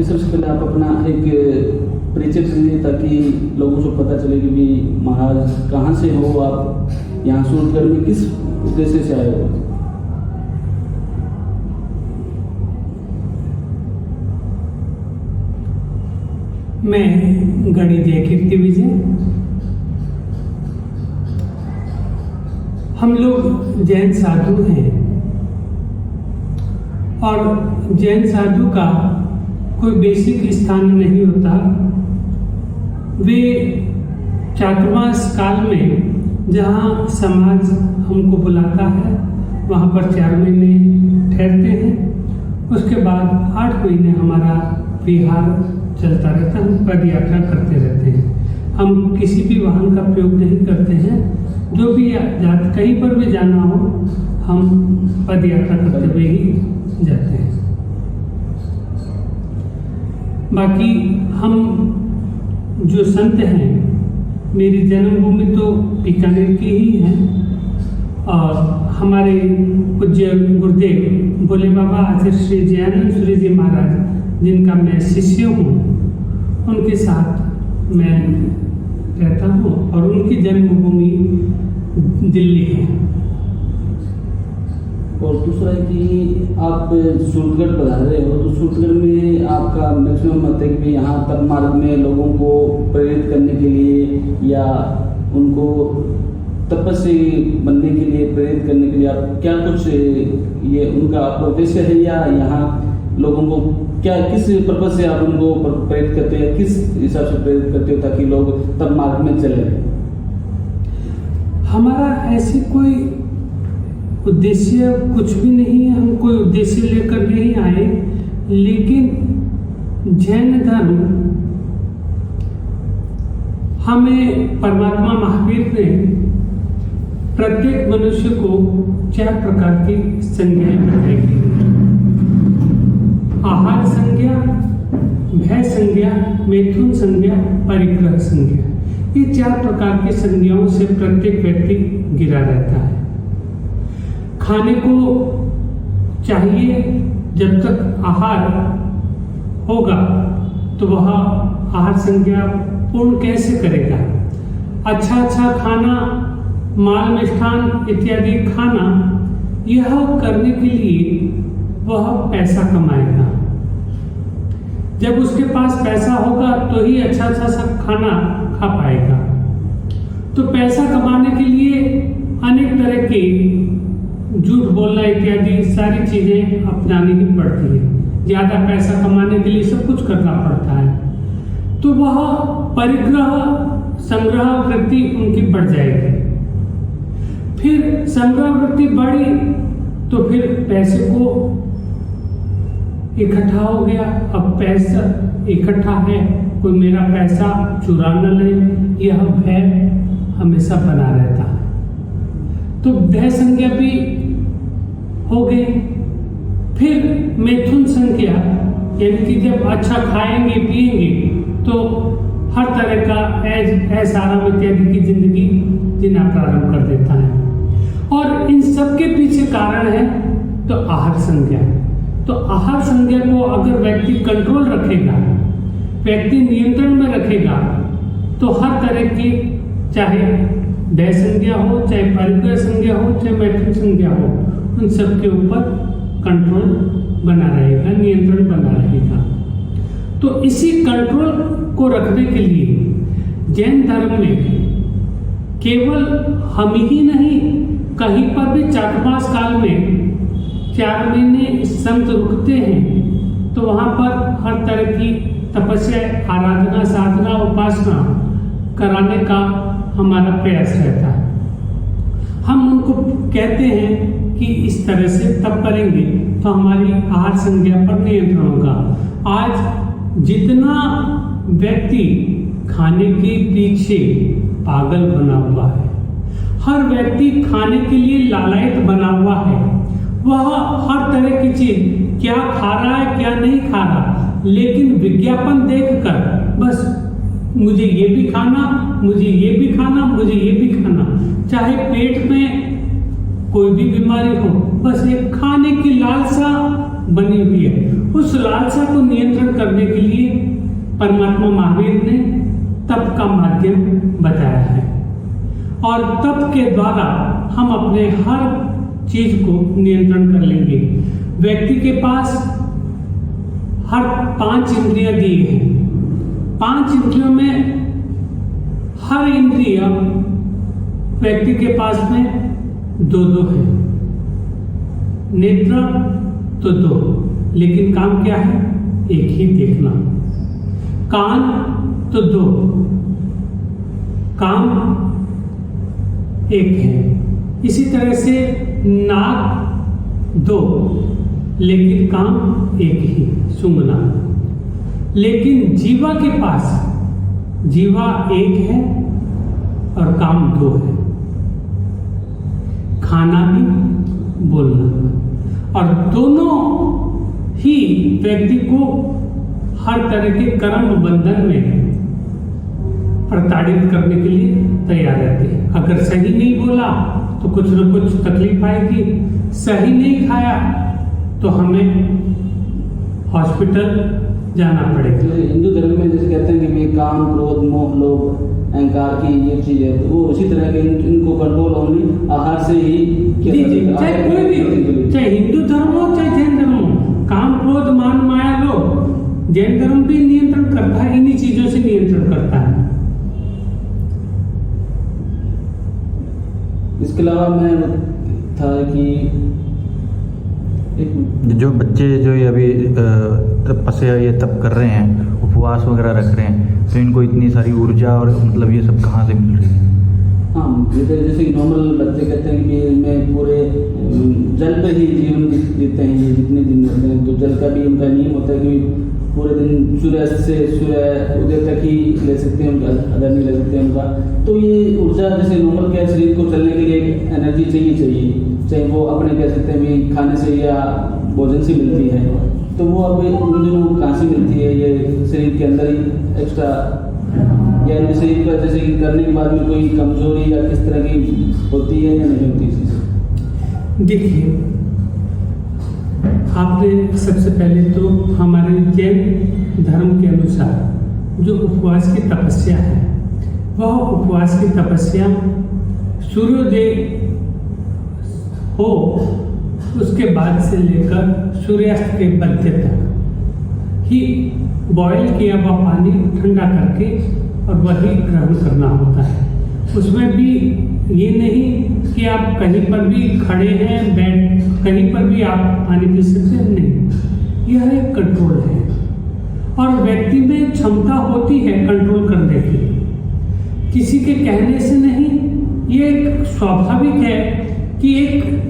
अभी सबसे पहले आप अपना एक परिचय दीजिए ताकि लोगों को पता चले कि भी महाराज कहाँ से हो, आप यहाँ सूरतगढ़ में किस उद्देश्य से आए हो। मैं गणितीय कीर्ति विजय। हम लोग जैन साधु हैं और जैन साधु का कोई बेसिक स्थान नहीं होता। वे चातुर्मास काल में जहाँ समाज हमको बुलाता है वहाँ पर 4 महीने ठहरते हैं। उसके बाद 8 महीने हमारा विहार चलता रहता है। हम पद यात्रा करते रहते हैं। हम किसी भी वाहन का प्रयोग नहीं करते हैं। जो भी कहीं पर भी जाना हो हम पद यात्रा करते हुए ही जाते हैं। बाकी हम जो संत हैं, मेरी जन्मभूमि तो बीकानेर की ही है और हमारे पूज्य गुरुदेव भोले बाबा आचार्य श्री जयानंद सूर्य जी महाराज, जिनका मैं शिष्य हूँ, उनके साथ मैं रहता हूँ और उनकी जन्मभूमि दिल्ली है। और दूसरा है कि आप सूरतगढ़ पधारे हो, तो सूरतगढ़ में आपका मैक्सिमम मत है कि यहाँ तप मार्ग में लोगों को प्रेरित करने के लिए या उनको तपस्वी बनने के लिए प्रेरित करने के लिए आप क्या कुछ ये उनका आपका उद्देश्य है, या यहाँ लोगों को क्या किस पर्पज से आप उनको प्रेरित करते हैं, किस हिसाब से प्रेरित करते हो ताकि लोग तप मार्ग में चले। हमारा ऐसी कोई उद्देश्य कुछ भी नहीं है। हम कोई उद्देश्य लेकर नहीं आए, लेकिन जैन धर्म हमें परमात्मा महावीर ने प्रत्येक मनुष्य को 4 प्रकार की संज्ञाएं बताई गई। आहार संज्ञा, भय संज्ञा, मैथुन संज्ञा, परिग्रह संज्ञा। ये 4 प्रकार की संज्ञाओं से प्रत्येक व्यक्ति घिरा रहता है। खाने को चाहिए, जब तक आहार होगा तो वह आहार संज्ञा पूर्ण कैसे करेगा। अच्छा खाना, माल मिष्ठान इत्यादि खाना, यह करने के लिए वह पैसा कमाएगा। जब उसके पास पैसा होगा तो ही अच्छा सब खाना खा पाएगा। तो पैसा कमाने के लिए अनेक तरह के झूठ बोलना इत्यादि सारी चीजें अपनानी ही पड़ती है। ज्यादा पैसा कमाने के लिए सब कुछ करना पड़ता है। तो वह परिग्रह संग्रह वृत्ति उनकी बढ़ जाएगी। फिर संग्रह वृत्ति बढ़ी तो फिर पैसे को इकट्ठा हो गया। अब पैसा इकट्ठा है, कोई मेरा पैसा चुरा न ले, यह भय हमेशा बना रहता है। तो भय संज्ञा भी हो गई। फिर मैथुन संज्ञा, यानी कि जब अच्छा खाएंगे पिएंगे तो हर तरह का ऐश आराम इत्यादि की जिंदगी जीना प्रारंभ कर देता है। और इन सब के पीछे कारण है तो आहार संज्ञा। तो आहार संज्ञा को अगर व्यक्ति कंट्रोल रखेगा, व्यक्ति नियंत्रण में रखेगा, तो हर तरह की, चाहे भय संज्ञा हो, चाहे परिग्रह संज्ञा हो, चाहे मैथुन संज्ञा हो, उन सब के ऊपर कंट्रोल बना रहेगा, नियंत्रण बना रहेगा। तो इसी कंट्रोल को रखने के लिए जैन धर्म में केवल हम ही नहीं, कहीं पर भी चातुर्मास काल में 4 महीने संत रुकते हैं। तो वहां पर हर तरह की तपस्या, आराधना, साधना, उपासना कराने का हमारा प्रयास रहता है। हम उनको कहते हैं कि इस तरह से तप करेंगे तो हमारी आहार संज्ञा पर नियंत्रण होगा। आज जितना व्यक्ति खाने के पीछे पागल बना हुआ है, हर व्यक्ति खाने के लिए लालायित बना हुआ है। वह हर तरह की चीज क्या खा रहा है, क्या नहीं खा रहा, लेकिन विज्ञापन देखकर बस मुझे ये भी खाना, मुझे ये भी खाना, मुझे ये भी खाना, चाहे पेट में कोई भी बीमारी हो, बस एक खाने की लालसा बनी हुई है। उस लालसा को नियंत्रण करने के लिए परमात्मा महावीर ने तप का माध्यम बताया है, और तप के द्वारा हम अपने हर चीज को नियंत्रण कर लेंगे। व्यक्ति के पास हर 5 इंद्रियां दी हैं। 5 इंद्रियों में हर इंद्रिय व्यक्ति के पास में 2-2 है। नेत्र तो 2, लेकिन काम क्या है? एक ही देखना। कान तो 2, काम एक है। इसी तरह से नाक 2, लेकिन काम एक ही, सूंघना। लेकिन जीवा के पास जीवा एक है और काम 2 है, खाना भी, बोलना। और दोनों ही व्यक्ति को हर तरह के कर्म बंधन में प्रताड़ित करने के लिए तैयार रहते हैं। अगर सही नहीं बोला तो कुछ न कुछ तकलीफ आएगी, सही नहीं खाया तो हमें हॉस्पिटल जाना पड़ेगा। हिंदू धर्म में जैसे कहते हैं कि भाई काम, क्रोध, मोह, लोभ, अहंकार की ये चीज है, तो वो उसी तरह के इनको कंट्रोल ओनली आहार से ही किया जा सकता है। चाहे कोई भी, चाहे हिंदू धर्म हो चाहे जैन धर्म हो, काम, क्रोध, मान, माया, लोभ, जैन धर्म भी नियंत्रण करता है, इन्हीं चीजों से नियंत्रण करता है। इसके अलावा मैं था कि जो बच्चे जो ये अभी तपस्या ये तप कर रहे हैं, उपवास वगैरह रख रहे हैं, तो इनको इतनी सारी ऊर्जा और मतलब ये सब कहाँ से मिल रही है? हाँ, जैसे नॉर्मल बच्चे कहते हैं कि मैं पूरे जल पर ही जीवन जीते हैं, ये जितने दिन रहते हैं, तो जल का भी उनका नियम होता है कि पूरे दिन सूर्यास्त से सूर्य उदय तक ही ले सकते हैं, उनका अदर नहीं ले सकते उनका। तो ये ऊर्जा जैसे नॉर्मल क्या शरीर को चलने के लिए एनर्जी चाहिए, चाहे वो अपने कह सकते हैं भी खाने से या भोजन से मिलती है, तो वो अब उन दिनों कहाँ से मिलती है? ये शरीर के अंदर ही एक्स्ट्रा, या इनके शरीर पर जैसे करने के बाद में कोई कमजोरी या किस तरह की होती है या नहीं होती? देखिए, आपने सबसे पहले तो हमारे जैन धर्म के अनुसार जो उपवास की तपस्या है, वह उपवास की तपस्या सूर्योदय हो उसके बाद से लेकर सूर्यास्त के मध्य तक ही बॉयल किया हुआ पानी ठंडा करके और वही ग्रहण करना होता है। उसमें भी ये नहीं कि आप कहीं पर भी खड़े हैं, बैठ कहीं पर भी आप पानी पी सकते हैं, नहीं। यह एक कंट्रोल है और व्यक्ति में क्षमता होती है कंट्रोल करने की, किसी के कहने से नहीं। ये एक स्वाभाविक है कि एक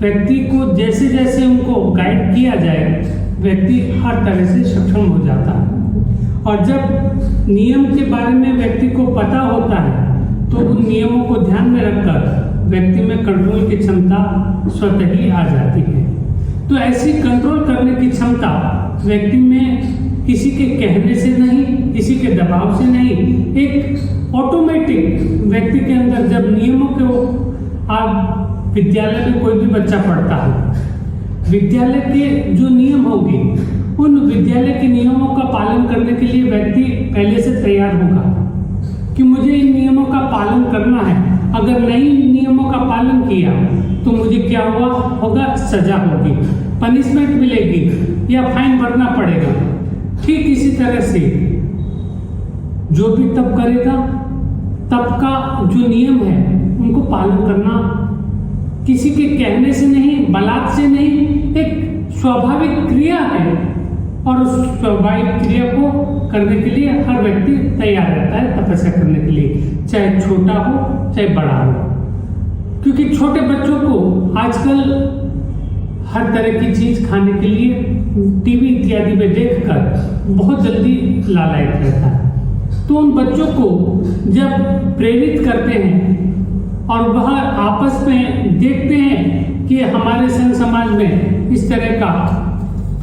व्यक्ति को जैसे जैसे उनको गाइड किया जाए, व्यक्ति हर तरह से सक्षम हो जाता है। और जब नियम के बारे में व्यक्ति को पता होता है तो उन नियमों को ध्यान में रखकर व्यक्ति में कंट्रोल की क्षमता स्वतः ही आ जाती है। तो ऐसी कंट्रोल करने की क्षमता व्यक्ति में किसी के कहने से नहीं, किसी के दबाव से नहीं, एक ऑटोमेटिक व्यक्ति के अंदर जब नियमों को आप विद्यालय में कोई भी बच्चा पढ़ता है, विद्यालय के जो नियम होंगे उन विद्यालय के नियमों का पालन करने के लिए व्यक्ति पहले से तैयार होगा कि मुझे इन नियमों का पालन करना है। अगर नहीं नियमों का पालन किया तो मुझे क्या होगा? सजा होगी, पनिशमेंट मिलेगी या फाइन भरना पड़ेगा। ठीक इसी तरह से जो भी तप करेगा, तप का जो नियम है उनको पालन करना किसी के कहने से नहीं, बलात् से नहीं, एक स्वाभाविक क्रिया है और उस स्वाभाविक क्रिया को करने के लिए हर व्यक्ति तैयार रहता है तपस्या करने के लिए, चाहे छोटा हो चाहे बड़ा हो। क्योंकि छोटे बच्चों को आजकल हर तरह की चीज खाने के लिए टीवी इत्यादि में देखकर बहुत जल्दी लालायित रहता है। तो उन बच्चों को जब प्रेरित करते हैं और वह आपस में देखते हैं कि हमारे संघ समाज में इस तरह का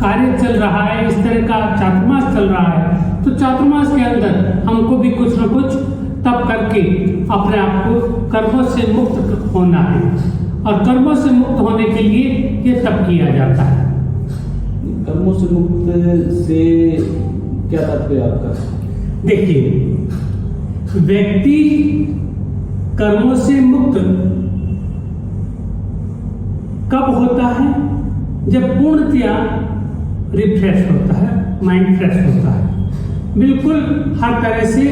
कार्य चल रहा है, इस तरह का चातुर्मास चल रहा है, तो चातुर्मास के अंदर हमको भी कुछ न कुछ तप करके अपने आप को कर्मों से मुक्त होना है और कर्मों से मुक्त होने के लिए ये तप किया जाता है। से मुक्त से क्या तात्पर्य आपका? देखिए, व्यक्ति कर्मों से मुक्त कब होता है? जब पूर्णतया रिफ्रेश होता है, माइंड फ्रेश होता है, बिल्कुल हर तरह से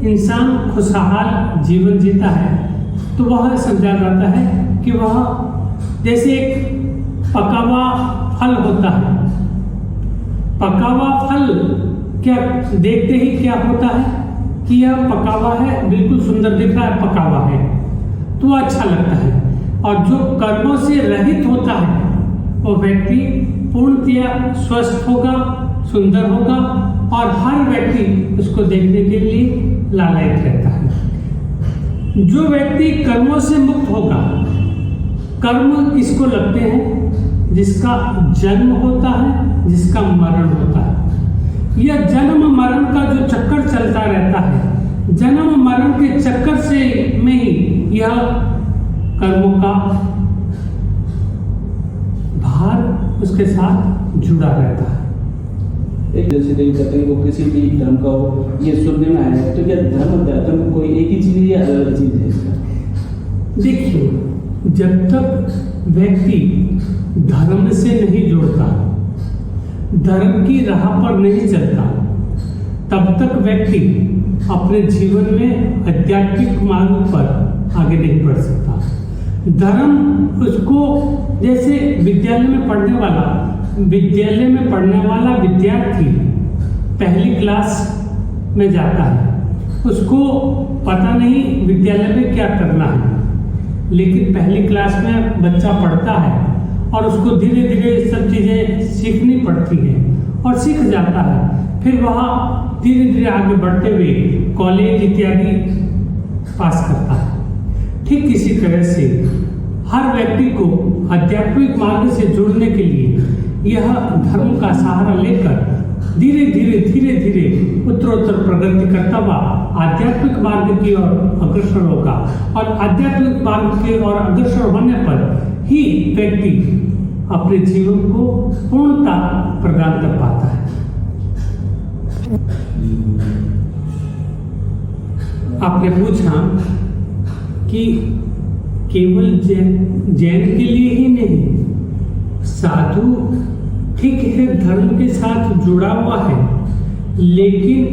इंसान खुशहाल जीवन जीता है, तो वह समझा जाता है कि वह जैसे एक पका हुआ फल होता है। पका हुआ फल क्या देखते ही क्या होता है कि यह पका हुआ है, बिल्कुल सुंदर दिख रहा है, पका हुआ है, तो अच्छा लगता है। और जो कर्मों से रहित होता है वो व्यक्ति पूर्णतया स्वस्थ होगा, सुंदर होगा, और हर व्यक्ति उसको देखने के लिए लालायित रहता है। जो व्यक्ति कर्मों से मुक्त होगा, कर्म किसको लगते हैं? जिसका जन्म होता है, जिसका मरण होता है। यह जन्म मरण का जो चक्कर चलता रहता है, जन्म मरण के चक्कर से में ही यह कर्मों का भार उसके साथ जुड़ा रहता है। एक जैसे देवी कहते हैं वो किसी भी धर्म का हो, ये सुनने में आया है, तो क्या धर्म धर्म कोई एक ही चीज है या अलग अलग चीज है इसका? देखिए, जब तक व्यक्ति धर्म से नहीं जुड़ता, धर्म की राह पर नहीं चलता, तब तक व्यक्ति अपने जीवन में आध्यात्मिक मार्ग पर आगे नहीं बढ़ सकता। धर्म उसको, जैसे विद्यालय में पढ़ने वाला विद्यार्थी पहली क्लास में जाता है, उसको पता नहीं विद्यालय में क्या करना है, लेकिन पहली क्लास में बच्चा पढ़ता है और उसको धीरे धीरे सब चीज़ें सीखनी पड़ती हैं और सीख जाता है। फिर वह धीरे धीरे आगे बढ़ते हुए कॉलेज इत्यादि पास करता है। ठीक इसी तरह से हर व्यक्ति को आध्यात्मिक मार्ग से जुड़ने के लिए यह धर्म का सहारा लेकर धीरे धीरे उत्तरोत्तर प्रगति करता हुआ आध्यात्मिक मार्ग की ओर अग्रसर होगा, और आध्यात्मिक मार्ग की ओर अग्रसर होने पर ही व्यक्ति अपने जीवन को पूर्णता प्रदान कर पाता है। आपने पूछा कि केवल जैन के लिए ही नहीं, साधु ठीक है धर्म के साथ जुड़ा हुआ है, लेकिन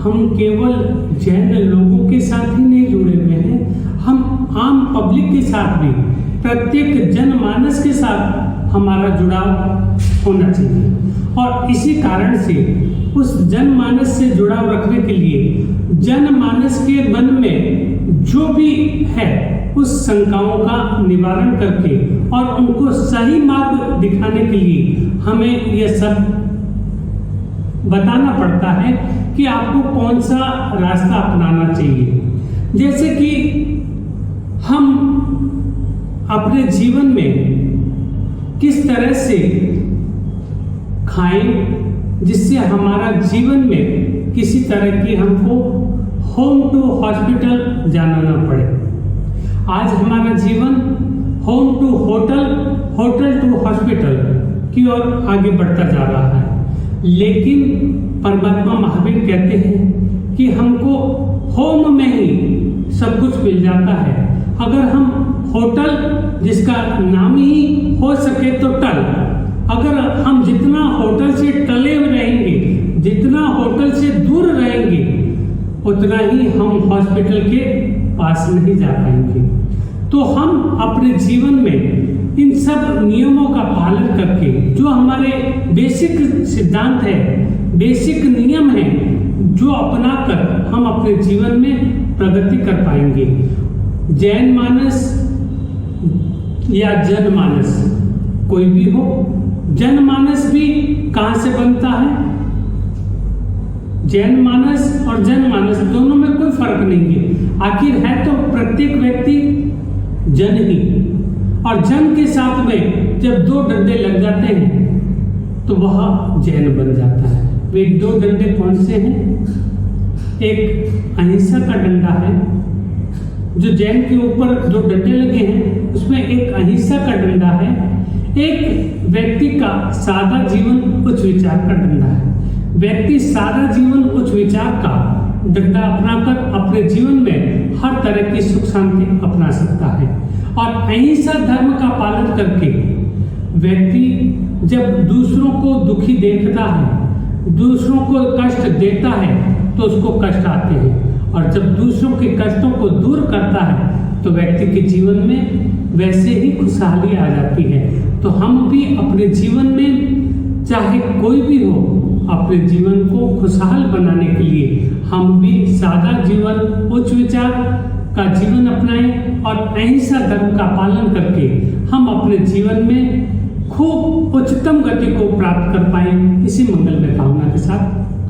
हम केवल जैन लोगों के साथ ही नहीं जुड़े हुए हैं, हम आम पब्लिक के साथ भी, प्रत्येक जनमानस के साथ हमारा जुड़ाव होना चाहिए। और इसी कारण से उस जनमानस से जुड़ाव रखने के लिए जनमानस के मन में जो भी है उस शंकाओं का निवारण करके और उनको सही मार्ग दिखाने के लिए हमें यह सब बताना पड़ता है कि आपको कौन सा रास्ता अपनाना चाहिए। जैसे कि हम अपने जीवन में किस तरह से खाएं जिससे हमारा जीवन में किसी तरह की हमको होम टू हॉस्पिटल जाना ना पड़े। आज हमारा जीवन home to hotel, hotel to hospital की ओर आगे बढ़ता जा रहा है, लेकिन परमात्मा महावीर कहते हैं कि हमको होम में ही सब कुछ मिल जाता है। अगर हम होटल, जिसका नाम ही हो सके तो टल, अगर हम जितना होटल से टले रहेंगे, जितना होटल से दूर रहेंगे, उतना ही हम हॉस्पिटल के पास नहीं जा पाएंगे। तो हम अपने जीवन में इन सब नियमों का पालन करके, जो हमारे बेसिक सिद्धांत है, बेसिक नियम है, जो अपनाकर हम अपने जीवन में प्रगति कर पाएंगे। जैन मानस या जनमानस कोई भी हो, जनमानस भी कहाँ से बनता है? जैन मानस और जनमानस दोनों में कोई फर्क नहीं है, आखिर है तो प्रत्येक व्यक्ति जन ही। और जन के साथ में जब दो डंडे लग जाते हैं तो वह जैन बन जाता है। वे दो डंडे कौन से हैं? एक अहिंसा का डंडा है, जो जैन के ऊपर दो डंडे लगे हैं उसमें एक अहिंसा का डंडा है, एक व्यक्ति का सादा जीवन उच्च विचार का डंडा है। व्यक्ति सादा जीवन उच्च विचार का डंडा अपनाकर अपने जीवन में हर तरह की सुख शांति अपना सकता है। और अहिंसा धर्म का पालन करके व्यक्ति जब दूसरों को दुखी देखता है, दूसरों को कष्ट देता है, तो उसको कष्ट आते हैं। और जब दूसरों के कष्टों को दूर करता है तो व्यक्ति के जीवन में वैसे ही खुशहाली आ जाती है। तो हम भी अपने जीवन में, चाहे कोई भी हो, अपने जीवन को खुशहाल बनाने के लिए हम भी सादा जीवन, उच्च विचार का जीवन अपनाएं और अहिंसा धर्म का पालन करके हम अपने जीवन में खूब उच्चतम गति को प्राप्त कर पाएं। इसी मंगलमय कामना के साथ